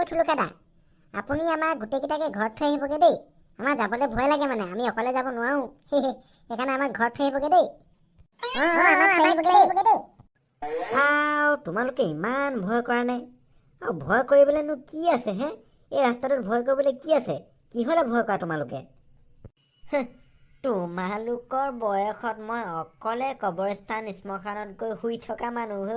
ঠুলুকাদা, আপুনি আমাৰ গোটেইকেইটাকে ঘৰত থৈ আহিবগে দেই। আমাৰ যাবলৈ ভয় লাগে, মানে আমি অকলে যাব নোৱাৰো। সেইকাৰণে আমাক ঘৰত থৈ আহিবগে দেই। তোমালোকে ইমান ভয় কৰা নাই? আৰু ভয় কৰিবলৈনো কি আছে হে? এই ৰাস্তাটোত ভয় কৰিবলৈ কি আছে? কিহলে ভয় কৰা তোমালোকে? তোমালোকৰ বয়সত মই অকলে কবৰস্থান শ্মশানত গৈ শুই থকা মানুহ।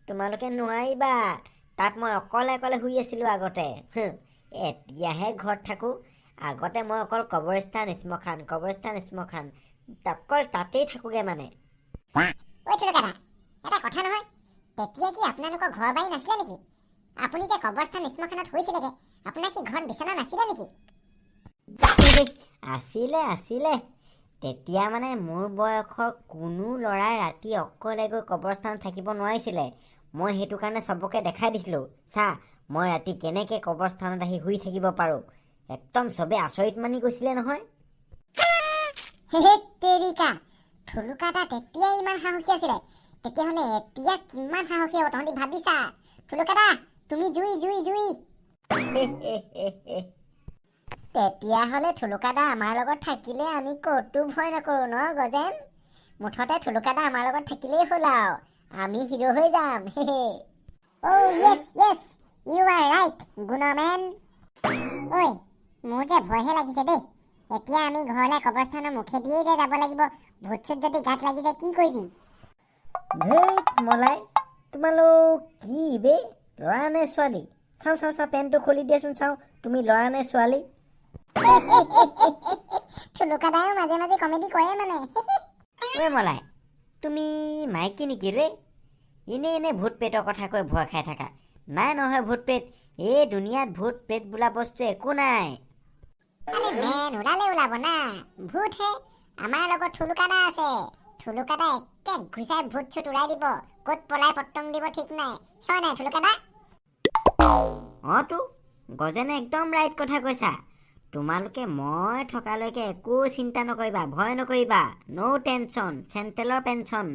তোমালোকে নোৱাৰিবা। তাত মই অকলে অকলে শুই আছিলো আগতে। এতিয়াহে ঘৰত থাকো। আগতে মই অকল কবৰস্থান শ্মশান অকল তাতেই থাকোগে মানে। ঠুলুকাদা, এটা কথা নহয়, তেতিয়া কি আপোনালোকৰ ঘৰ বাৰী নাছিলে নেকি? আপুনি যে কবৰস্থান শ্মশানত শুইছিলেগে, আপোনাৰ কি ঘৰত বিচনা নাছিলে নেকি? আছিলে। তেতিয়া মানে মোৰ বয়সৰ কোনো ল'ৰাই ৰাতি অকলে গৈ কবৰস্থানত থাকিব নোৱাৰিছিলে। মই সেইটো কাৰণে চবকে দেখাই দিছিলো, চা মই ৰাতি কেনেকে কবৰস্থানত আহি শুই থাকিব পাৰো। একদম চবে আচৰিত মানি গৈছিলে নহয়। তেৰিকা, ঠুলুকাদা তেতিয়াই ইমান সাহসী আছিলে, তেতিয়াহ'লে এতিয়া কিমান সাহসী হ'ব তহঁতি ভাবিছা? ঠুলুকাদা, তুমি জুই। তেতিয়াহ'লে ঠুলুকাদা আমাৰ লগত থাকিলে আমি ক'তো ভয় নকৰো ন গজেন? মুঠতে ঠুলুকাদা আমাৰ লগত থাকিলেই হ'ল আৰু আমি হিৰ' হৈ যাম। য়েছ, ইউ আৰ ৰাইট গুণমেন। ঐ, মোৰ যে ভয়হে লাগিছে দেই। এতিয়া আমি ঘৰলে কবৰস্থানৰ মুখেদিয়েই যে যাব লাগিব। ভূত চুত যদি গাত লাগি যায় কি কৰিবি? ধেইত মলাই, তোমালোক কি বে, ল'ৰা নে ছোৱালী? চাওঁ পেণ্টটো খুলি দিয়াচোন, চাওঁ তুমি ল'ৰা নে ছোৱালী? ঠুলুকাদায়ো মাজে মাজে কমেডি কৰে মানে। ঐ মলাই, তুমি মাইকী নেকি ৰে? এনে ভূত প্ৰেতৰ কথা কৈ ভয় খাই থাকা। নাই নহয় ভূত প্ৰেত, এই দুনিয়াত ভূত প্ৰেত বোলা বস্তু একো নাই। আৰে মেন, ওলাব না, ভূতহে। আমাৰ লগত ঠুলুকাদা আছে। ঠুলুকাদা একে ঘুচাই ভূত চুত উৰাই দিব, ক'ত পলাই পটং দিব ঠিক নাই। হয় নাই ঠুলুকাদা? তো গজেনে একদম ৰাইট কথা কৈছা। তোমালোকে মই থকালৈকে একো চিন্তা নকৰিবা, ভয় নকৰিবা। ন' টেনচন, চেণ্ট্ৰেলৰ পেঞ্চন।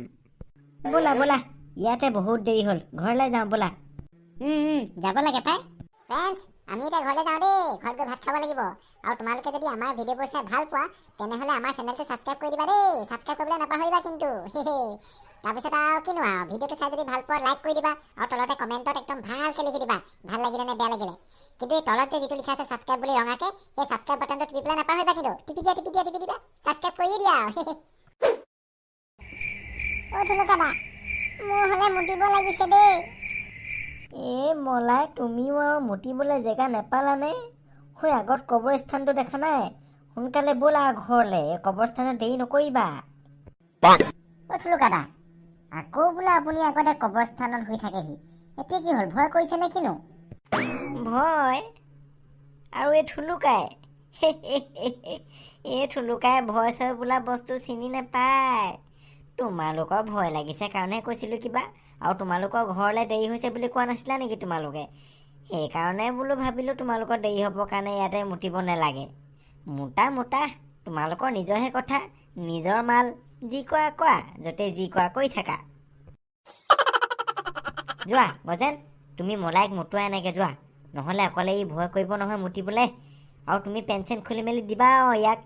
ব'লা, ইয়াতে বহুত দেৰি হ'ল, ঘৰলৈ যাওঁ ব'লা। যাব লাগে পাই। ফ্ৰেণ্ডছ, আমি এতিয়া ঘৰলৈ যাওঁ দেই। ঘৰত গৈ ভাত খাব লাগিব। আৰু তোমালোকে যদি আমাৰ ভিডিঅ'বোৰ চাই ভাল পোৱা, তেনেহ'লে আমাৰ চেনেলটো ছাবস্ক্ৰাইব কৰি দিবা দেই। ছাবস্ক্ৰাইব কৰিবলৈ নাপাহৰিবা কিন্তু। তাৰপিছত আৰু কিনো আৰু, ভিডিঅ'টো চাই যদি ভাল পোৱা লাইক কৰি দিবা, আৰু তলতে কমেণ্টত একদম ভালকৈ লিখি দিবা, ভাল লাগিলে নে বেয়া লাগিলে। কিন্তু এই তলত যে যিটো লিখা আছে ছাবস্ক্ৰাইব বুলি ৰঙাকে, সেই ছাবস্ক্ৰাইব বাটনটো টিপি পেলাই নাপাহৰিবা কিন্তু। টিপি দিয়া, ছাবস্ক্ৰাইব কৰিয়ে দিয়া। ঠুলুকাদা, মোৰ হ'লে মুতিব লাগিছে দেই। মলাই, তুমিও আৰু মুতিবলৈ জেগা নেপালানে? আগত কবৰস্থানটো দেখা নাই? সোনকালে ব'লা ঘৰলে, এই কবৰস্থানত দেৰি নকৰিবা। ঠুলুকাদা, আকৌ বোলে আপুনি আগতে কবৰস্থানত শুই থাকেহি। এতিয়া কি হ'ল, ভয় কৰিছে নে কিনো? ভয়? আৰু এই ঠুলুকাই ভয় চয় বোলা বস্তু চিনি নেপায়। তোমালোকৰ ভয় লাগিছে কাৰণেহে কৈছিলো কিবা। আৰু তোমালোকৰ ঘৰলৈ দেৰি হৈছে বুলি কোৱা নাছিলা নেকি তোমালোকে? সেইকাৰণে বোলো ভাবিলো তোমালোকৰ দেৰি হ'বৰ কাৰণে ইয়াতে মুতিব নালাগে। মোটা তোমালোকৰ নিজৰহে কথা, নিজৰ মাল, যি কৰা কোৱা, য'তে যি কৰা কৰি থাকা। যোৱা গজেন, তুমি মলাইক মুতুৱা এনেকে যোৱা, নহ'লে অকলে ই ভয় কৰিব নহয় মুতিবলৈ। আৰু তুমি পেঞ্চন খুলি মেলি দিবা ইয়াক।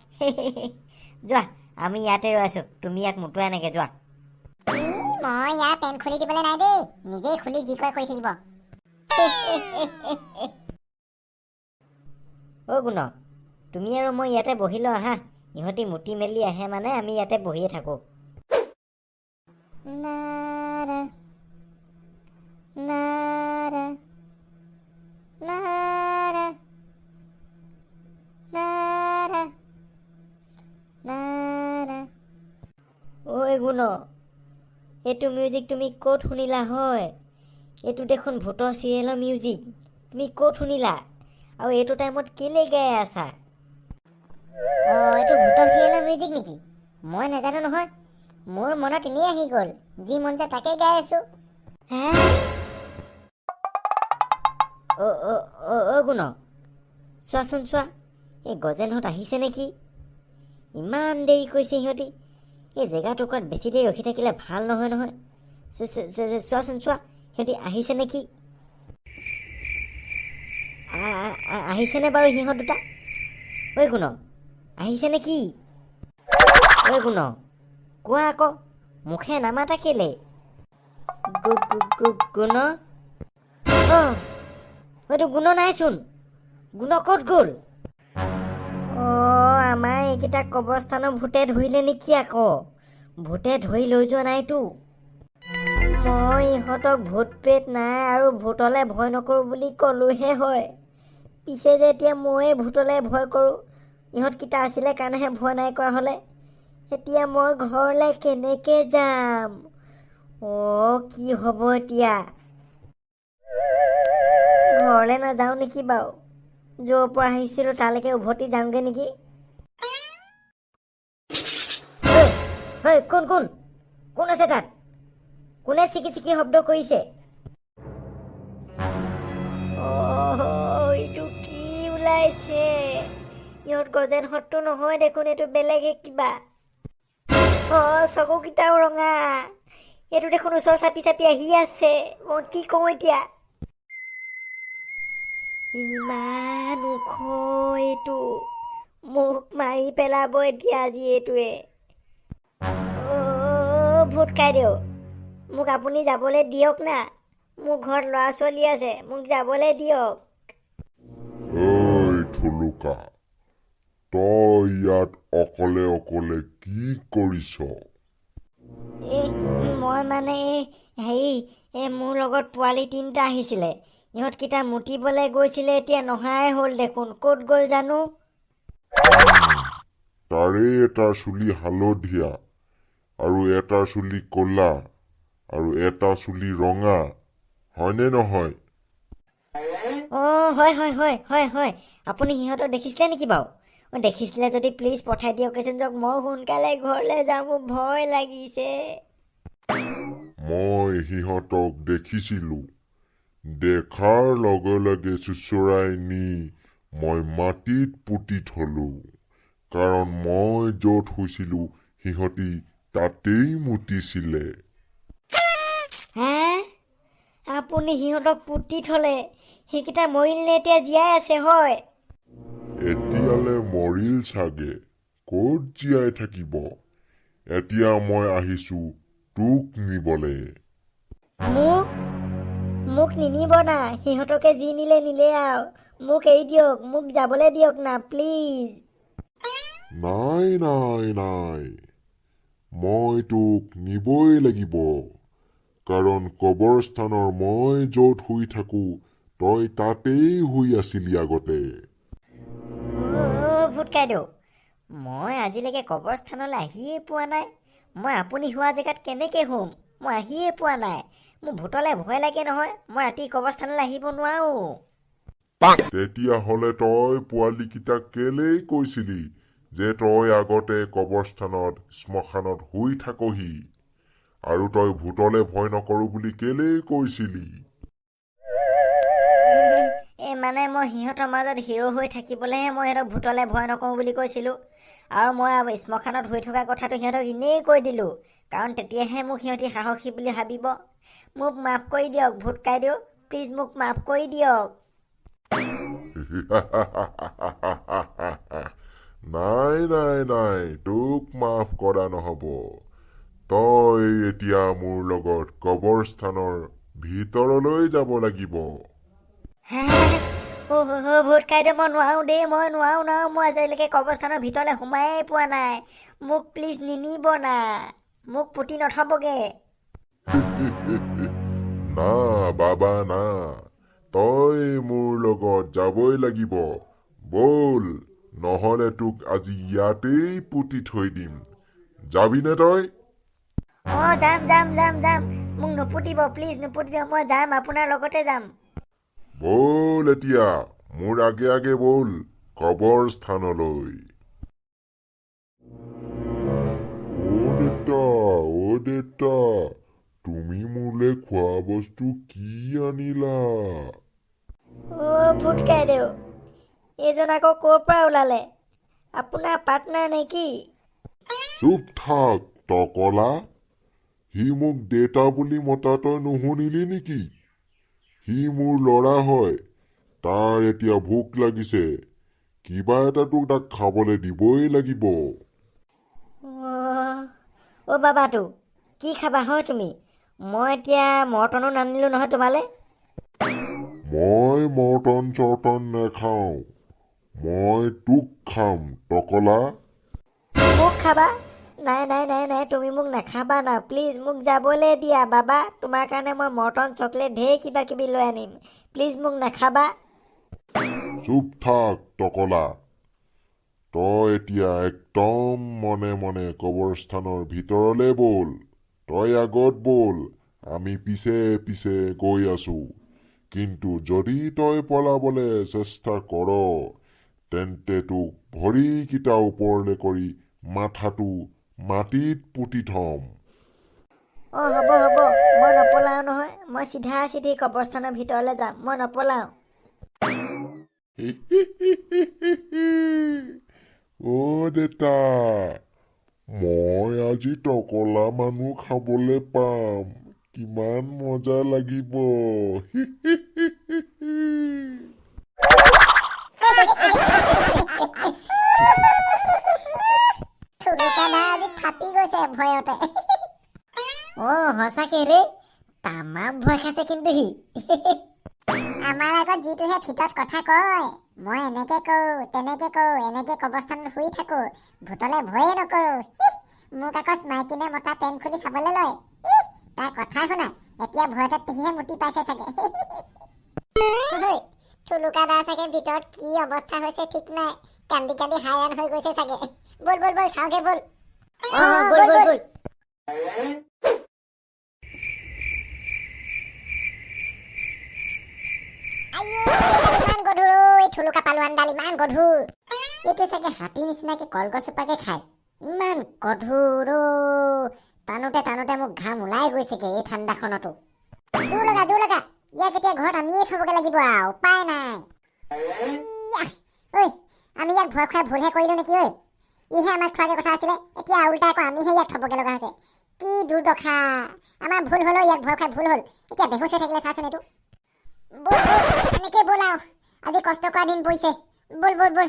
যোৱা, আমি ইয়াতে ৰৈ আছো, তুমি ইয়াক মুতুৱা এনেকে যোৱা। মই ইয়াৰ পেন খুলি দিবলৈ নাই দেই, নিজেই খুলি যি কয় কৰি থাকিব। গুণ, তুমি আৰু মই ইয়াতে বহি লওঁ আহা। ইহঁতি মুতি মেলি আহে মানে আমি ইয়াতে বহিয়ে থাকো। গুণ, এইটো মিউজিক তুমি ক'ত শুনিলা হয়? এইটো দেখোন ভূতৰ চিৰিয়েলৰ মিউজিক। তুমি ক'ত শুনিলা? আৰু এইটো টাইমত কেলে গাই আছা? এইটো ভূতৰ চিৰিয়েলৰ মিউজিক নেকি? মই নাজানো নহয়। মোৰ মনত এনেই আহি গ'ল, যি মন যায় তাকে গাই আছো। গুণ, চোৱাচোন চোৱা, এই গজেনহঁত আহিছে নেকি? ইমান দেৰি কৰিছে সিহঁতি। এই জেগাটুকুৰাত বেছি দেৰি ৰখি থাকিলে ভাল নহয়। চোৱাচোন চোৱা, সিহঁতি আহিছে নেকি? আহিছেনে বাৰু সিহঁত দুটা? ঐ গুণ, আহিছে নেকি? ঐ গুণ, কোৱা আকৌ, মুখে নামাতা কেলে? গুণ, হয়তো গুণ নাইচোন। গুণ ক'ত গ'ল? আমাৰ এইকেইটা কবৰস্থানৰ ভূতে ধৰিলে নেকি আকৌ? ভূতে ধৰি লৈ যোৱা নাইতো। মই ইহঁতক ভূত প্ৰেত নাই আৰু ভূতলে ভয় নকৰোঁ বুলি ক'লোহে হয়। পিছে যে এতিয়া ময়ে ভূতলে ভয় কৰোঁ। ইহঁতকেইটা আছিলে কাৰণেহে ভয় নাই কৰা হ'লে। এতিয়া মই ঘৰলৈ কেনেকে যাম? কি হ'ব এতিয়া? ঘৰলৈ নাযাওঁ নেকি বাৰু? য'ৰ পৰা আহিছিলোঁ তালৈকে উভতি যাওঁগৈ নেকি? কোন কোন কোন আছে তাত? কোনে চিকি চিকি শব্দ কৰিছে? এইটো কি ওলাইছে? ইহঁত গজেন শত্ৰু নহয় দেখোন, এইটো বেলেগে কিবা। চকুকেইটাও ৰঙা। এইটো দেখোন ওচৰ চাপি চাপি আহি আছে। মই কি কওঁ এতিয়া? ইমান ওখ এইটো, মোক মাৰি পেলাব এতিয়া আজি এইটোৱে। ভূত কাইদেউ, মোক আপুনি যাবলৈ দিয়ক না। মোৰ ঘৰত ল'ৰা ছোৱালী আছে, মোক যাবলৈ দিয়ক। থুলুকা, তই ইয়াত অকলে অকলে কি কৰিছ? মই মানে মোৰ লগত পোৱালি 3টা আহিছিলে। ইহঁতকেইটা মুতিবলৈ গৈছিলে, এতিয়া নহাই হ'ল দেখোন। ক'ত গ'ল জানো? তাৰে এটাৰ চুলি হালধীয়া আৰু এটাৰ চুলি ক'লা আৰু এটা চুলি ৰঙা, হয়নে নহয়? হয় হয় হয় হয় হয়। আপুনি সিহঁতক দেখিছিলে নেকি বাৰু? দেখিছিলে যদি প্লিজ পঠাই দিয়কচোন। মই সোনকালে ঘৰলৈ যাওঁ, মোৰ ভয় লাগিছে। মই সিহঁতক দেখিছিলোঁ। দেখাৰ লগে লগে চোঁচৰাই নি মই মাটিত পুতি থলোঁ, কাৰণ মই য'ত শুইছিলোঁ সিহঁতি তাতেই মুতিছিলে। হে? আপুনি সিহঁতক পুতি থলে? সেইকেইটা মৰিল নে এতিয়া জীয়াই আছে হয়? এতিয়ালে মৰিল চাগে, ক'ত জীয়াই থাকিব। এতিয়া মই আহিছোঁ তোক নিবলে। মোক নিনিব না। সিহঁতকে যি নিলে নিলে আৰু। মোক এৰি দিয়ক, মোক যাবলৈ দিয়ক না প্লিজ। নাই নাই নাই, মই তোক নিবই লাগিব, কাৰণ কবৰস্থানৰ মই য'ত শুই থাকোঁ তই তাতেই শুই আছিলি আগতে। ভূত কাইদেউ, মই আজিলৈকে কবৰস্থানলৈ আহিয়ে পোৱা নাই। মই আপুনি হোৱা জেগাত কেনেকৈ শুম? মই আহিয়ে পোৱা নাই। মোৰ ভূতলৈ ভয় লাগে নহয়। মই ৰাতি কবৰস্থানলৈ আহিব নোৱাৰোঁ। তেতিয়াহ'লে তই পোৱালীকেইটাক কেলেই কৈছিলি যে তই আগতে কবৰস্থানত শ্মশানত শুই থাকহি, আৰু তই ভূতলে ভয় নকৰোঁ বুলি কেলেই কৈছিলি? মানে মই সিহঁতৰ মাজত হিৰ' হৈ থাকিবলৈহে মই সিহঁতক ভূতলে ভয় নকৰোঁ বুলি কৈছিলোঁ। আৰু মই শ্মশানত শুই থকা কথাটো সিহঁতক এনেই কৈ দিলোঁ, কাৰণ তেতিয়াহে মোক সিহঁতি সাহসী বুলি ভাবিব। মোক মাফ কৰি দিয়ক ভূত কাইদেউ, প্লিজ মোক মাফ কৰি দিয়ক। নাই নাই নাই, তোক মাফ কৰা নহ'ব। তই এতিয়া মোৰ লগত কবৰস্থানৰ ভিতৰলৈ যাব লাগিব। ভূত কাইদেউ, মই নোৱাৰোঁ দেই, মই নোৱাৰোঁ। মই আজিলৈকে কবৰস্থানৰ ভিতৰলৈ সোমায়েই পোৱা নাই। মোক প্লিজ নিনিব না, মোক পুতি নথবগে। না বাবা না, তই মোৰ লগত যাবই লাগিব। বল, নহ'লে তোক আজি ইয়াতেই পুতি থৈ দিম। যাবিনে তই? যাম। মোক নুপুতিব, প্লিজ নুপুতিব। মই যাম, আপোনাৰ লগতে যাম। বল এতিয়া, মোৰ আগে আগে বল কবৰস্থানলৈ। অ দেউতা, তুমি মোলে খোৱা বস্তু কি আনিলা? ভূত কাইদেউ, এইজন আকৌ ক'ৰ পৰা ওলালে? আপোনাৰ পাৰ্টনাৰ নেকি? চুপ থাক তকলা, সি মোক দেউতা বুলি মতা তই নুশুনিলি নেকি? সি মোৰ ল'ৰা হয়, তাৰ এতিয়া ভোক লাগিছে, কিবা এটাতো তাক খাবলৈ দিবই লাগিব। অ' বাবাটো কি খাবা হয় তুমি? মই এতিয়া মৰ্টনো নানিলো নহয় তোমালে। মই মৰ্টন চৰ্টন নেখাওঁ, মই তোক খাম টকলা। মোক খাবা? নাই নাই নাই নাই, তুমি মোক নাখাবা না প্লিজ, মোক যাবলৈ দিয়া বাবা। তোমাৰ কাৰণে মই মৰ্টন চকলেট ঢেৰ কিবা কিবি লৈ আনিম, প্লিজ মোক নাখাবা। চুপ থাক টকলা, তই এতিয়া একদম মনে মনে কবৰস্থানৰ ভিতৰলে বল। তই আগত বল, আমি পিছে পিছে গৈ আছো। কিন্তু যদি তই পলাবলে চেষ্টা কৰ, তেন্তে তোক ভৰিকেইটা ওপৰলে কৰি মাথাটো মাটিত পুতি থম। অঁ হ'ব হ'ব, মই নপলাওঁ নহয়, মই চিধা চিধি কবৰস্থানৰ ভিতৰলৈ যাম, মই নপলাওঁ। অ' দেতা, মই আজি টকলা মানুহ খাবলে পাম, কিমান মজা লাগিব। থুলুকা দা আজি ফাটি গৈছে ভয়তে। অঁ সঁচাকে ৰে, তামাম ভয় খাইছে কিন্তু সি। আমাৰ আগত যিটোহে ভিতৰত কথা কয়, মই এনেকে কৰো তেনেকে কৰো, এনেকে কবৰস্থানত শুই থাকো, ভূতলে ভয়ে নকৰো। মোক আকৌ মাইকিনে মতা পেন খুলি চাবলৈ লয়। তাৰ কথা শুনা, এতিয়া ভয়তে তিহিহে মুতি পাইছে চাগে। থুলুকা দাৰ চাগে ভিতৰত কি অৱস্থা হৈছে ঠিক নাই, কান্দি কান্দি হাইৰাণ হৈ গৈছে চাগে। বল বল বল চাওগে বল। অঁ বল বল বল। ইমান গধুৰ এই থুলুকা পালোৱানডাল, ইমান গধুৰ। এইটো চাগে হাতী নিচিনাকে কলগছজোপাকে খায়, ইমান গধুৰ। টানোতে টানোতে মোক ঘাম ওলাই গৈছেগে এই ঠাণ্ডাখনতো। জোৰ লগা জোৰ লগা, ইয়াক এতিয়া ঘৰত আমিয়ে থবগে লাগিব আৰু, উপায় নাই। ঐ, আমি ইয়াক ভয় খুৱাই ভুলহে কৰিলো নেকি? ঐ, ইহে আমাক খোৱাগে কথা আছিলে, এতিয়া উল্টা আকৌ আমিহে ইয়াক থবগে লগা হৈছে। কি দুৰ্দশা, আমাৰ ভুল হলেও ইয়াক ভয় খুৱাই ভুল হল। এতিয়া বেহুচ হৈ থাকিলে চাচোন এইটো। বল বল, এনেকে বল আৰু, আজি কষ্ট কৰা দিন পৰিছে। বল বল বল।